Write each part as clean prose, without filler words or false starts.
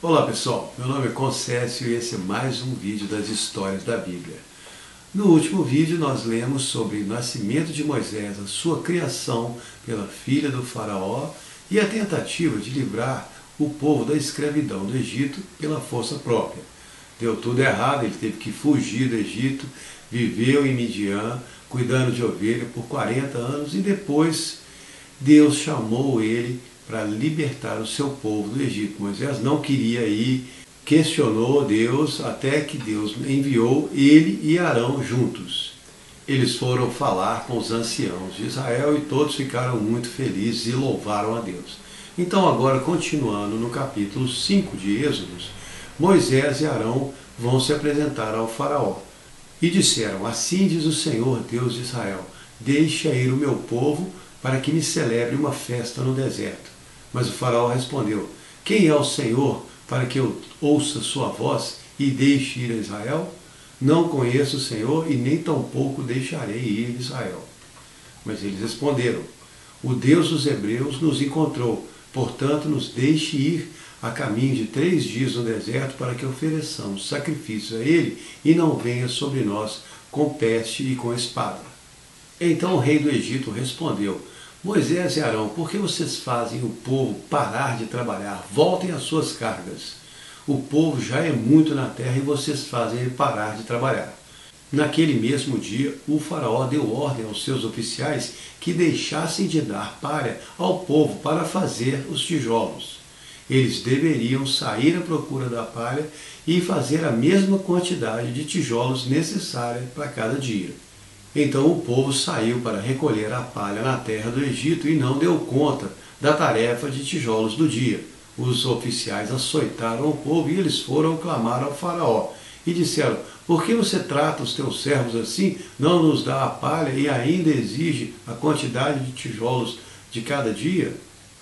Olá pessoal, meu nome é Concécio e esse é mais um vídeo das histórias da Bíblia. No último vídeo nós lemos sobre o nascimento de Moisés, a sua criação pela filha do faraó e a tentativa de livrar o povo da escravidão do Egito pela força própria. Deu tudo errado, ele teve que fugir do Egito, viveu em Midian, cuidando de ovelha por 40 anos e depois Deus chamou ele para libertar o seu povo do Egito. Moisés não queria ir, questionou Deus, até que Deus enviou ele e Arão juntos. Eles foram falar com os anciãos de Israel e todos ficaram muito felizes e louvaram a Deus. Então agora, continuando no capítulo 5 de Êxodos, Moisés e Arão vão se apresentar ao faraó. E disseram: assim diz o Senhor, Deus de Israel, deixa ir o meu povo para que me celebre uma festa no deserto. Mas o faraó respondeu: quem é o Senhor para que eu ouça sua voz e deixe ir a Israel? Não conheço o Senhor e nem tampouco deixarei ir Israel. Mas eles responderam: o Deus dos hebreus nos encontrou, portanto nos deixe ir a caminho de 3 dias no deserto para que ofereçamos sacrifício a ele e não venha sobre nós com peste e com espada. Então o rei do Egito respondeu: Moisés e Arão, por que vocês fazem o povo parar de trabalhar? Voltem às suas cargas. O povo já é muito na terra e vocês fazem ele parar de trabalhar. Naquele mesmo dia, o faraó deu ordem aos seus oficiais que deixassem de dar palha ao povo para fazer os tijolos. Eles deveriam sair à procura da palha e fazer a mesma quantidade de tijolos necessária para cada dia. Então o povo saiu para recolher a palha na terra do Egito e não deu conta da tarefa de tijolos do dia. Os oficiais açoitaram o povo e eles foram clamar ao faraó e disseram: por que você trata os teus servos assim, não nos dá a palha e ainda exige a quantidade de tijolos de cada dia?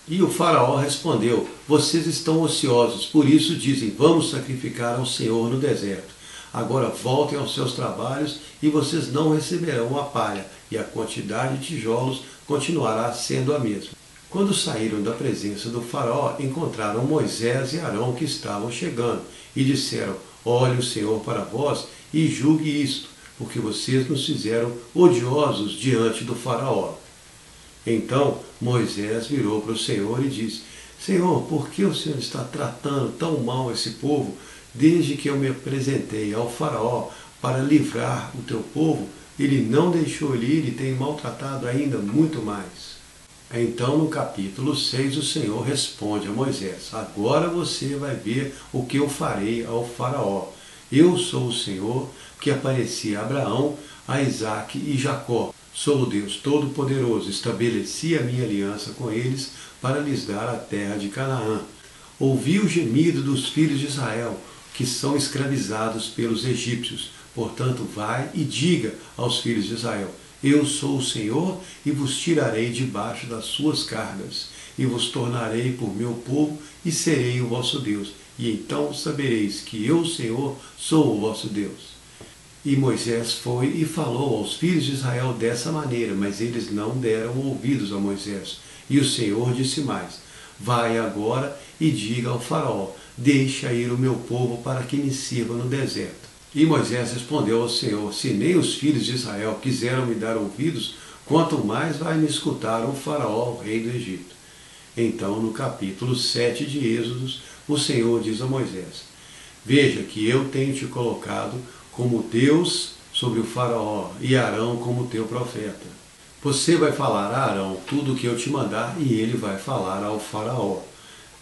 E o faraó respondeu: vocês estão ociosos, por isso dizem: vamos sacrificar ao Senhor no deserto. Agora voltem aos seus trabalhos e vocês não receberão a palha, e a quantidade de tijolos continuará sendo a mesma. Quando saíram da presença do faraó, encontraram Moisés e Arão que estavam chegando, e disseram: olhe o Senhor para vós e julgue isto, porque vocês nos fizeram odiosos diante do faraó. Então Moisés virou para o Senhor e disse: Senhor, por que o Senhor está tratando tão mal esse povo? Desde que eu me apresentei ao faraó para livrar o teu povo, ele não deixou ele ir e tem maltratado ainda muito mais. Então no capítulo 6 o Senhor responde a Moisés: agora você vai ver o que eu farei ao faraó. Eu sou o Senhor que apareci a Abraão, a Isaque e Jacó. Sou o Deus Todo-Poderoso, estabeleci a minha aliança com eles para lhes dar a terra de Canaã. Ouvi o gemido dos filhos de Israel, que são escravizados pelos egípcios. Portanto, vai e diga aos filhos de Israel: eu sou o Senhor e vos tirarei debaixo das suas cargas, e vos tornarei por meu povo e serei o vosso Deus. E então sabereis que eu, Senhor, sou o vosso Deus. E Moisés foi e falou aos filhos de Israel dessa maneira, mas eles não deram ouvidos a Moisés. E o Senhor disse mais: vai agora e diga ao faraó: deixa ir o meu povo para que me sirva no deserto. E Moisés respondeu ao Senhor: se nem os filhos de Israel quiseram me dar ouvidos, quanto mais vai me escutar o faraó, o rei do Egito. Então, no capítulo 7 de Êxodos, o Senhor diz a Moisés: veja que eu tenho te colocado como Deus sobre o faraó e Arão como teu profeta. Você vai falar a Arão tudo o que eu te mandar e ele vai falar ao faraó.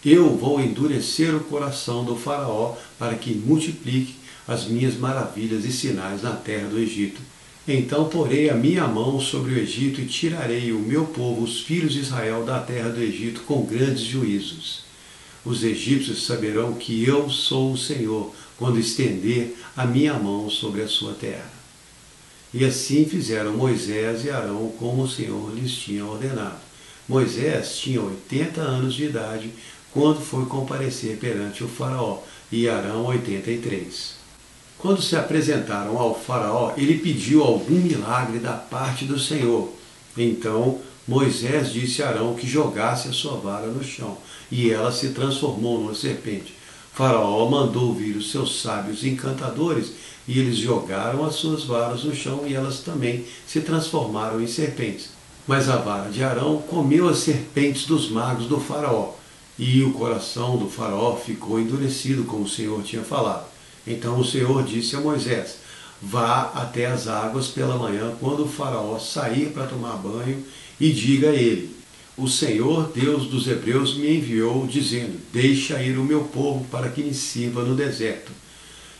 Eu vou endurecer o coração do faraó para que multiplique as minhas maravilhas e sinais na terra do Egito. Então porei a minha mão sobre o Egito e tirarei o meu povo, os filhos de Israel, da terra do Egito com grandes juízos. Os egípcios saberão que eu sou o Senhor quando estender a minha mão sobre a sua terra. E assim fizeram Moisés e Arão como o Senhor lhes tinha ordenado. Moisés tinha 80 anos de idade quando foi comparecer perante o faraó, e Arão 83. Quando se apresentaram ao faraó, ele pediu algum milagre da parte do Senhor. Então Moisés disse a Arão que jogasse a sua vara no chão, e ela se transformou numa serpente. Faraó mandou vir os seus sábios encantadores e eles jogaram as suas varas no chão e elas também se transformaram em serpentes. Mas a vara de Arão comeu as serpentes dos magos do Faraó e o coração do Faraó ficou endurecido, como o Senhor tinha falado. Então o Senhor disse a Moisés: vá até as águas pela manhã, quando o Faraó sair para tomar banho, e diga a ele: o Senhor, Deus dos Hebreus, me enviou, dizendo: deixa ir o meu povo para que me sirva no deserto.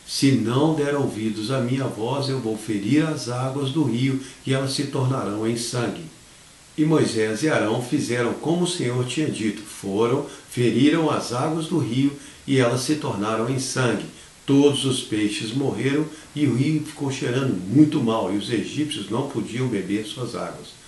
Se não der ouvidos à minha voz, eu vou ferir as águas do rio e elas se tornarão em sangue. E Moisés e Arão fizeram como o Senhor tinha dito. Foram, feriram as águas do rio e elas se tornaram em sangue. Todos os peixes morreram e o rio ficou cheirando muito mal e os egípcios não podiam beber suas águas.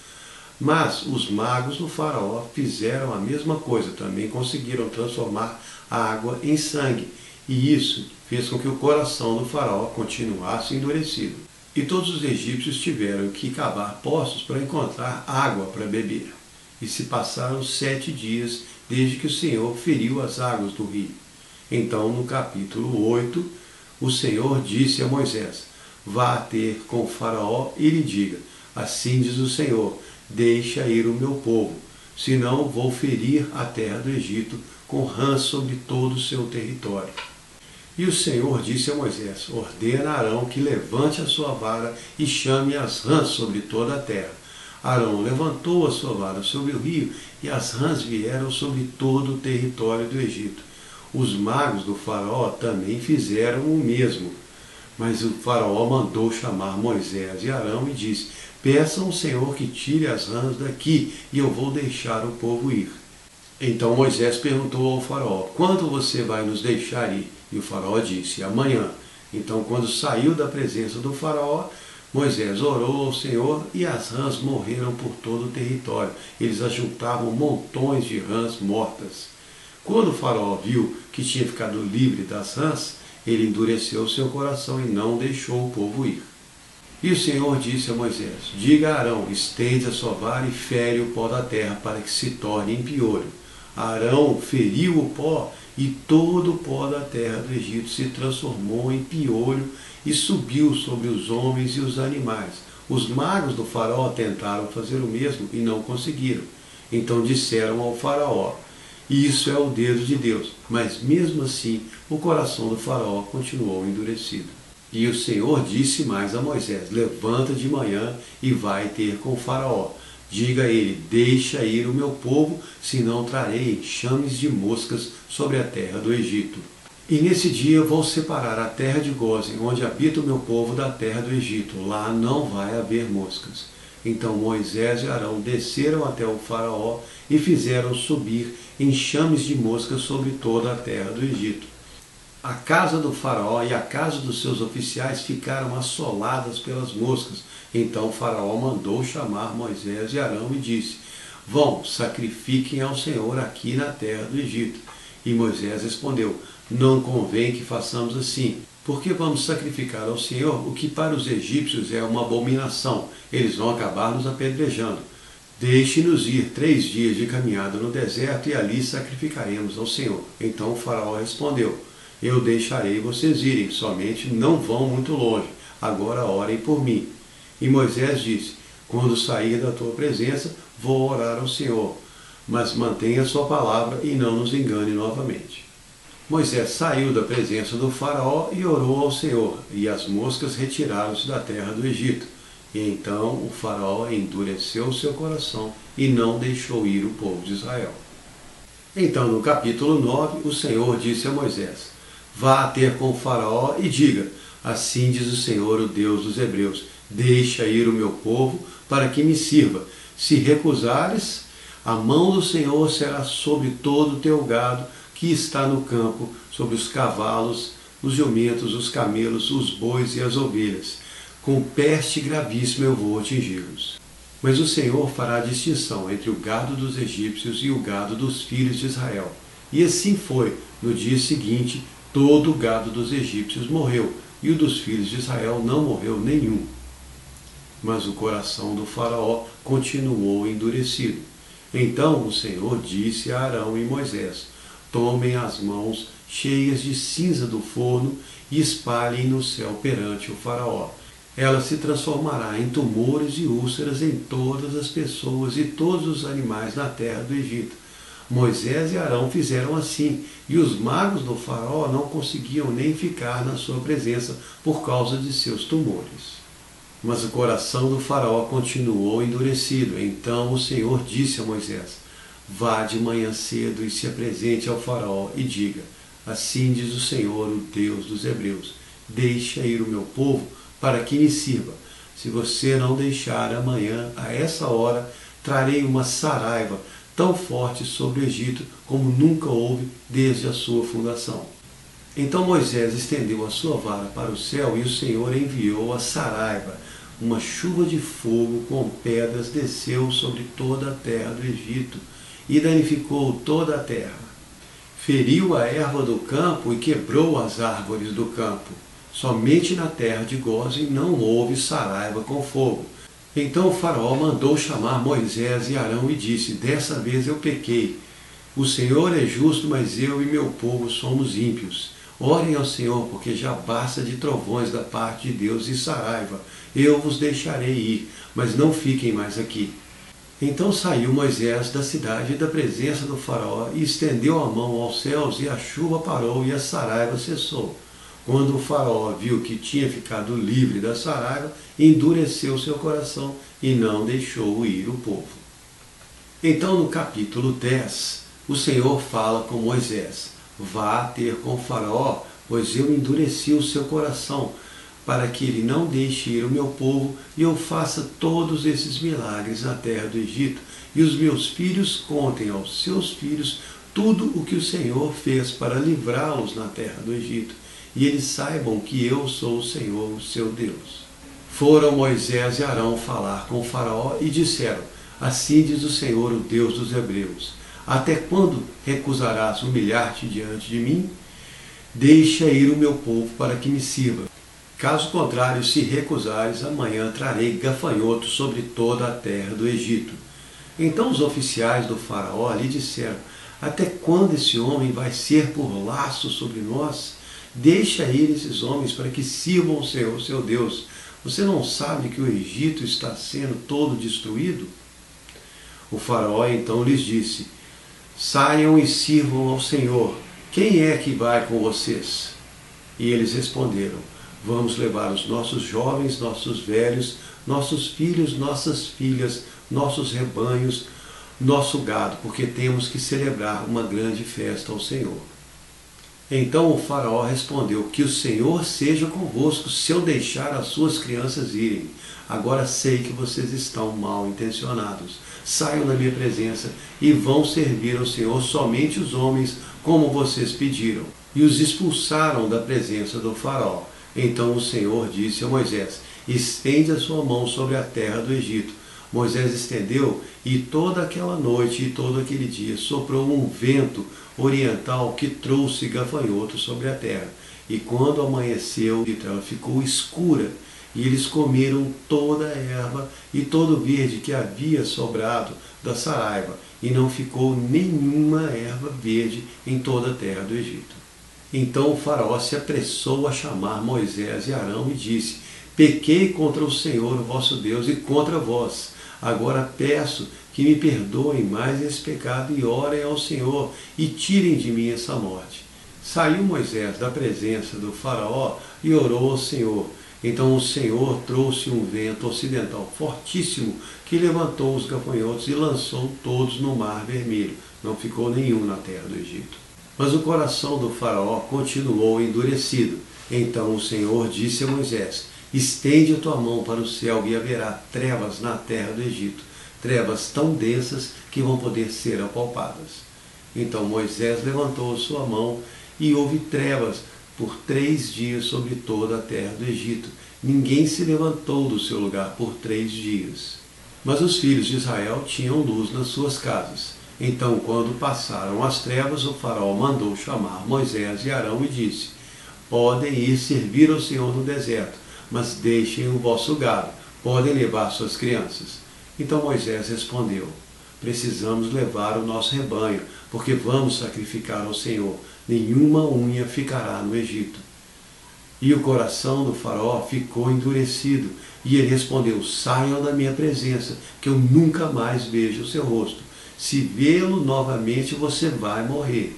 Mas os magos do Faraó fizeram a mesma coisa, também conseguiram transformar a água em sangue. E isso fez com que o coração do Faraó continuasse endurecido. E todos os egípcios tiveram que cavar poços para encontrar água para beber. E se passaram 7 dias desde que o Senhor feriu as águas do rio. Então, no capítulo 8, o Senhor disse a Moisés: vá ter com o Faraó e lhe diga: assim diz o Senhor, deixa ir o meu povo, senão vou ferir a terra do Egito com rãs sobre todo o seu território. E o Senhor disse a Moisés: ordena a Arão que levante a sua vara e chame as rãs sobre toda a terra. Arão levantou a sua vara sobre o rio e as rãs vieram sobre todo o território do Egito. Os magos do Faraó também fizeram o mesmo. Mas o Faraó mandou chamar Moisés e Arão e disse: peçam ao Senhor que tire as rãs daqui e eu vou deixar o povo ir. Então Moisés perguntou ao Faraó: quando você vai nos deixar ir? E o Faraó disse: amanhã. Então, quando saiu da presença do Faraó, Moisés orou ao Senhor e as rãs morreram por todo o território. Eles ajuntavam montões de rãs mortas. Quando o Faraó viu que tinha ficado livre das rãs, ele endureceu seu coração e não deixou o povo ir. E o Senhor disse a Moisés: diga a Arão, estende a sua vara e fere o pó da terra para que se torne em piolho. Arão feriu o pó e todo o pó da terra do Egito se transformou em piolho e subiu sobre os homens e os animais. Os magos do Faraó tentaram fazer o mesmo e não conseguiram. Então disseram ao Faraó: isso é o dedo de Deus. Mas mesmo assim o coração do Faraó continuou endurecido. E o Senhor disse mais a Moisés: levanta de manhã e vai ter com o Faraó. Diga a ele: deixa ir o meu povo, senão trarei enxames de moscas sobre a terra do Egito. E nesse dia eu vou separar a terra de Gósen, onde habita o meu povo, da terra do Egito. Lá não vai haver moscas. Então Moisés e Arão desceram até o Faraó e fizeram subir enxames de moscas sobre toda a terra do Egito. A casa do Faraó e a casa dos seus oficiais ficaram assoladas pelas moscas. Então o Faraó mandou chamar Moisés e Arão e disse: vão, sacrifiquem ao Senhor aqui na terra do Egito. E Moisés respondeu: não convém que façamos assim, porque vamos sacrificar ao Senhor o que para os egípcios é uma abominação. Eles vão acabar nos apedrejando. Deixe-nos ir 3 dias de caminhada no deserto e ali sacrificaremos ao Senhor. Então o Faraó respondeu: eu deixarei vocês irem, somente não vão muito longe. Agora orem por mim. E Moisés disse: quando sair da tua presença, vou orar ao Senhor, mas mantenha a sua palavra e não nos engane novamente. Moisés saiu da presença do Faraó e orou ao Senhor, e as moscas retiraram-se da terra do Egito. E então o Faraó endureceu o seu coração e não deixou ir o povo de Israel. Então, no capítulo 9, o Senhor disse a Moisés: vá ter com o Faraó e diga: assim diz o Senhor, o Deus dos Hebreus, deixa ir o meu povo para que me sirva. Se recusares, a mão do Senhor será sobre todo o teu gado que está no campo, sobre os cavalos, os jumentos, os camelos, os bois e as ovelhas. Com peste gravíssima eu vou atingi-los. Mas o Senhor fará distinção entre o gado dos egípcios e o gado dos filhos de Israel. E assim foi. No dia seguinte, todo o gado dos egípcios morreu, e o dos filhos de Israel não morreu nenhum. Mas o coração do Faraó continuou endurecido. Então o Senhor disse a Arão e Moisés: tomem as mãos cheias de cinza do forno e espalhem no céu perante o faraó. Ela se transformará em tumores e úlceras em todas as pessoas e todos os animais na terra do Egito. Moisés e Arão fizeram assim, e os magos do faraó não conseguiam nem ficar na sua presença por causa de seus tumores. Mas o coração do faraó continuou endurecido. Então o Senhor disse a Moisés: vá de manhã cedo e se apresente ao faraó e diga: assim diz o Senhor, o Deus dos hebreus, deixa ir o meu povo para que me sirva. Se você não deixar, amanhã, a essa hora, trarei uma saraiva tão forte sobre o Egito como nunca houve desde a sua fundação. Então Moisés estendeu a sua vara para o céu e o Senhor enviou a saraiva. Uma chuva de fogo com pedras desceu sobre toda a terra do Egito e danificou toda a terra. Feriu a erva do campo e quebrou as árvores do campo. Somente na terra de Gósen não houve saraiva com fogo. Então o faraó mandou chamar Moisés e Arão e disse: dessa vez eu pequei. O Senhor é justo, mas eu e meu povo somos ímpios. Orem ao Senhor, porque já basta de trovões da parte de Deus e saraiva. Eu vos deixarei ir, mas não fiquem mais aqui. Então saiu Moisés da cidade e da presença do faraó e estendeu a mão aos céus, e a chuva parou e a saraiva cessou. Quando o faraó viu que tinha ficado livre da saraiva, endureceu seu coração e não deixou ir o povo. Então no capítulo 10, o Senhor fala com Moisés: vá ter com o faraó, pois eu endureci o seu coração, para que ele não deixe ir o meu povo e eu faça todos esses milagres na terra do Egito, e os meus filhos contem aos seus filhos tudo o que o Senhor fez para livrá-los na terra do Egito, e eles saibam que eu sou o Senhor, o seu Deus. Foram Moisés e Arão falar com o faraó e disseram: assim diz o Senhor, o Deus dos hebreus, até quando recusarás humilhar-te diante de mim? Deixa ir o meu povo para que me sirva. Caso contrário, se recusares, amanhã trarei gafanhotos sobre toda a terra do Egito. Então os oficiais do faraó lhe disseram: até quando esse homem vai ser por laço sobre nós? Deixa ir esses homens para que sirvam o Senhor, seu Deus. Você não sabe que o Egito está sendo todo destruído? O faraó então lhes disse: saiam e sirvam ao Senhor. Quem é que vai com vocês? E eles responderam: vamos levar os nossos jovens, nossos velhos, nossos filhos, nossas filhas, nossos rebanhos, nosso gado, porque temos que celebrar uma grande festa ao Senhor. Então o faraó respondeu: que o Senhor seja convosco se eu deixar as suas crianças irem. Agora sei que vocês estão mal intencionados. Saiam da minha presença e vão servir ao Senhor somente os homens, como vocês pediram. E os expulsaram da presença do faraó. Então o Senhor disse a Moisés: estende a sua mão sobre a terra do Egito. Moisés estendeu, e toda aquela noite e todo aquele dia soprou um vento oriental que trouxe gafanhotos sobre a terra. E quando amanheceu, ela ficou escura, e eles comeram toda a erva e todo o verde que havia sobrado da saraiva, e não ficou nenhuma erva verde em toda a terra do Egito. Então o faraó se apressou a chamar Moisés e Arão e disse: pequei contra o Senhor, o vosso Deus, e contra vós. Agora peço que me perdoem mais esse pecado e orem ao Senhor e tirem de mim essa morte. Saiu Moisés da presença do faraó e orou ao Senhor. Então o Senhor trouxe um vento ocidental fortíssimo que levantou os gafanhotos e lançou todos no mar vermelho. Não ficou nenhum na terra do Egito. Mas o coração do faraó continuou endurecido. Então o Senhor disse a Moisés: estende a tua mão para o céu e haverá trevas na terra do Egito, trevas tão densas que vão poder ser apalpadas. Então Moisés levantou sua mão e houve trevas por 3 dias sobre toda a terra do Egito. Ninguém se levantou do seu lugar por 3 dias. Mas os filhos de Israel tinham luz nas suas casas. Então, quando passaram as trevas, o faraó mandou chamar Moisés e Arão e disse: podem ir servir ao Senhor no deserto, mas deixem o vosso gado, podem levar suas crianças. Então Moisés respondeu: precisamos levar o nosso rebanho, porque vamos sacrificar ao Senhor. Nenhuma unha ficará no Egito. E o coração do faraó ficou endurecido, e ele respondeu: saiam da minha presença, que eu nunca mais vejo o seu rosto. Se vê-lo novamente, você vai morrer.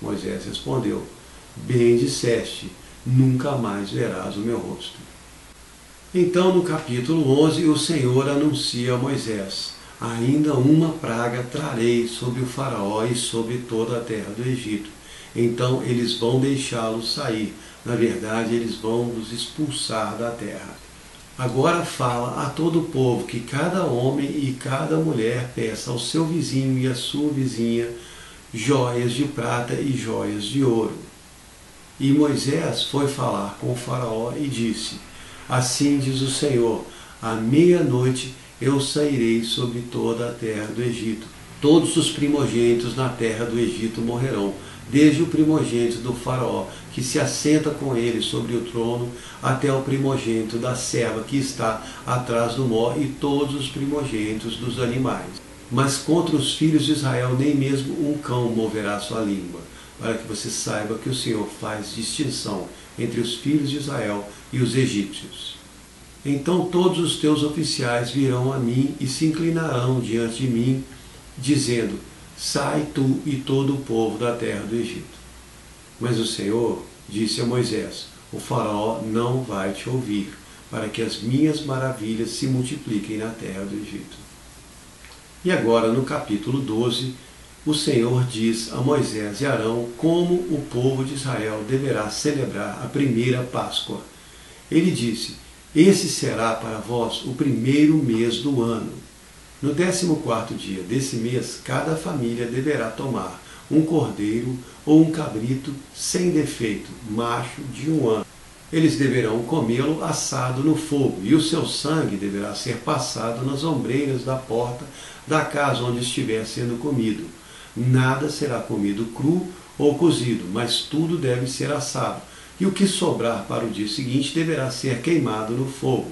Moisés respondeu: bem disseste, nunca mais verás o meu rosto. Então, no capítulo 11, o Senhor anuncia a Moisés: ainda uma praga trarei sobre o faraó e sobre toda a terra do Egito. Então eles vão deixá-los sair. Na verdade, eles vão os expulsar da terra. Agora fala a todo o povo que cada homem e cada mulher peça ao seu vizinho e à sua vizinha joias de prata e joias de ouro. E Moisés foi falar com o faraó e disse: assim diz o Senhor, à meia-noite eu sairei sobre toda a terra do Egito. Todos os primogênitos na terra do Egito morrerão, desde o primogênito do faraó, que se assenta com ele sobre o trono, até o primogênito da serva que está atrás do mó, e todos os primogênitos dos animais. Mas contra os filhos de Israel nem mesmo um cão moverá sua língua, para que você saiba que o Senhor faz distinção entre os filhos de Israel e os egípcios. Então todos os teus oficiais virão a mim e se inclinarão diante de mim, dizendo: sai tu e todo o povo da terra do Egito. Mas o Senhor disse a Moisés: o faraó não vai te ouvir, para que as minhas maravilhas se multipliquem na terra do Egito. E agora, no capítulo 12, o Senhor diz a Moisés e Arão como o povo de Israel deverá celebrar a primeira Páscoa. Ele disse: esse será para vós o primeiro mês do ano. No 14º dia desse mês, cada família deverá tomar um cordeiro ou um cabrito sem defeito, macho de 1 ano. Eles deverão comê-lo assado no fogo, e o seu sangue deverá ser passado nas ombreiras da porta da casa onde estiver sendo comido. Nada será comido cru ou cozido, mas tudo deve ser assado, e o que sobrar para o dia seguinte deverá ser queimado no fogo.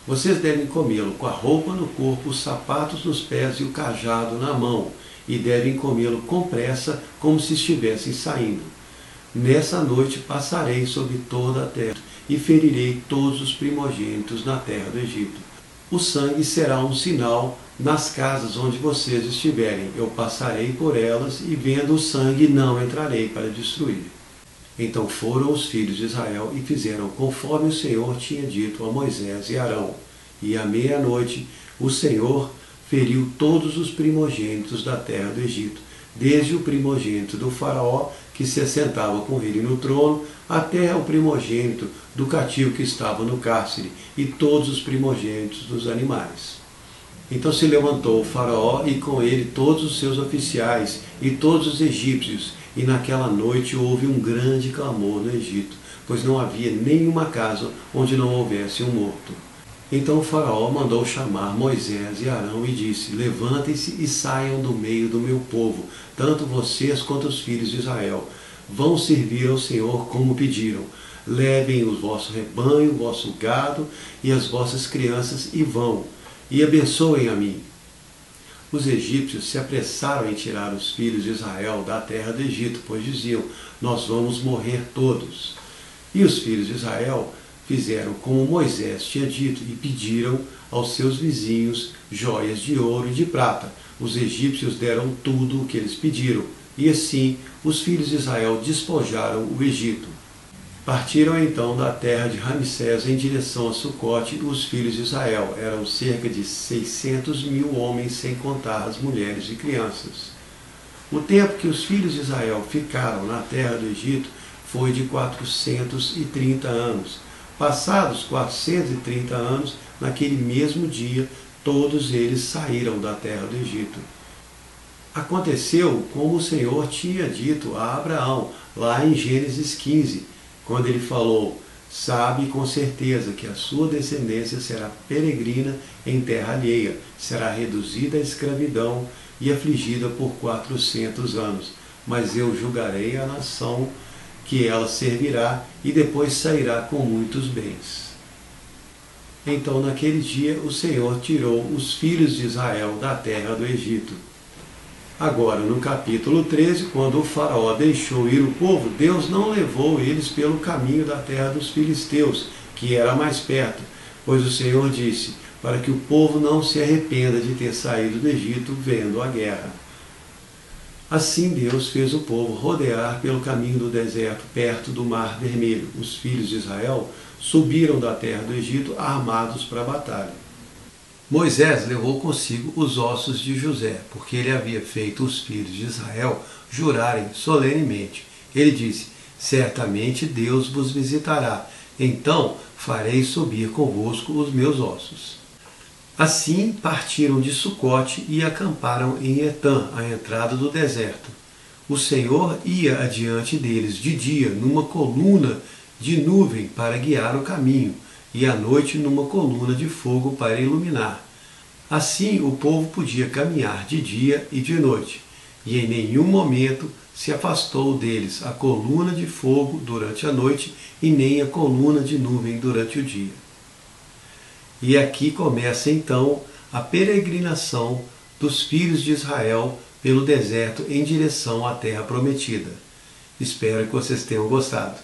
Vocês devem comê-lo com a roupa no corpo, os sapatos nos pés e o cajado na mão, e devem comê-lo com pressa, como se estivessem saindo. Nessa noite passarei sobre toda a terra, e ferirei todos os primogênitos na terra do Egito. O sangue será um sinal nas casas onde vocês estiverem. Eu passarei por elas, e vendo o sangue não entrarei para destruir. Então foram os filhos de Israel e fizeram conforme o Senhor tinha dito a Moisés e Arão. E à meia-noite o Senhor feriu todos os primogênitos da terra do Egito, desde o primogênito do faraó, que se assentava com ele no trono, até o primogênito do cativo que estava no cárcere, e todos os primogênitos dos animais. Então se levantou o faraó e com ele todos os seus oficiais e todos os egípcios, e naquela noite houve um grande clamor no Egito, pois não havia nenhuma casa onde não houvesse um morto. Então o faraó mandou chamar Moisés e Arão e disse: levantem-se e saiam do meio do meu povo, tanto vocês quanto os filhos de Israel. Vão servir ao Senhor como pediram. Levem o vosso rebanho, o vosso gado e as vossas crianças e vão, e abençoem a mim. Os egípcios se apressaram em tirar os filhos de Israel da terra do Egito, pois diziam: nós vamos morrer todos. E os filhos de Israel fizeram como Moisés tinha dito e pediram aos seus vizinhos joias de ouro e de prata. Os egípcios deram tudo o que eles pediram, e assim os filhos de Israel despojaram o Egito. Partiram então da terra de Ramsés em direção a Sucote os filhos de Israel. Eram cerca de 600.000 homens, sem contar as mulheres e crianças. O tempo que os filhos de Israel ficaram na terra do Egito foi de 430 anos. Passados 430 anos, naquele mesmo dia, todos eles saíram da terra do Egito. Aconteceu como o Senhor tinha dito a Abraão, lá em Gênesis 15, quando ele falou: sabe com certeza que a sua descendência será peregrina em terra alheia, será reduzida à escravidão e afligida por 400 anos, mas eu julgarei a nação que ela servirá e depois sairá com muitos bens. Então naquele dia o Senhor tirou os filhos de Israel da terra do Egito. Agora, no capítulo 13, quando o faraó deixou ir o povo, Deus não levou eles pelo caminho da terra dos filisteus, que era mais perto, pois o Senhor disse, para que o povo não se arrependa de ter saído do Egito vendo a guerra. Assim Deus fez o povo rodear pelo caminho do deserto, perto do Mar Vermelho. Os filhos de Israel subiram da terra do Egito armados para a batalha. Moisés levou consigo os ossos de José, porque ele havia feito os filhos de Israel jurarem solenemente. Ele disse, certamente Deus vos visitará, então farei subir convosco os meus ossos. Assim partiram de Sucote e acamparam em Etã, à entrada do deserto. O Senhor ia adiante deles de dia numa coluna de nuvem para guiar o caminho, e à noite numa coluna de fogo para iluminar. Assim o povo podia caminhar de dia e de noite, e em nenhum momento se afastou deles a coluna de fogo durante a noite e nem a coluna de nuvem durante o dia. E aqui começa então a peregrinação dos filhos de Israel pelo deserto em direção à terra prometida. Espero que vocês tenham gostado.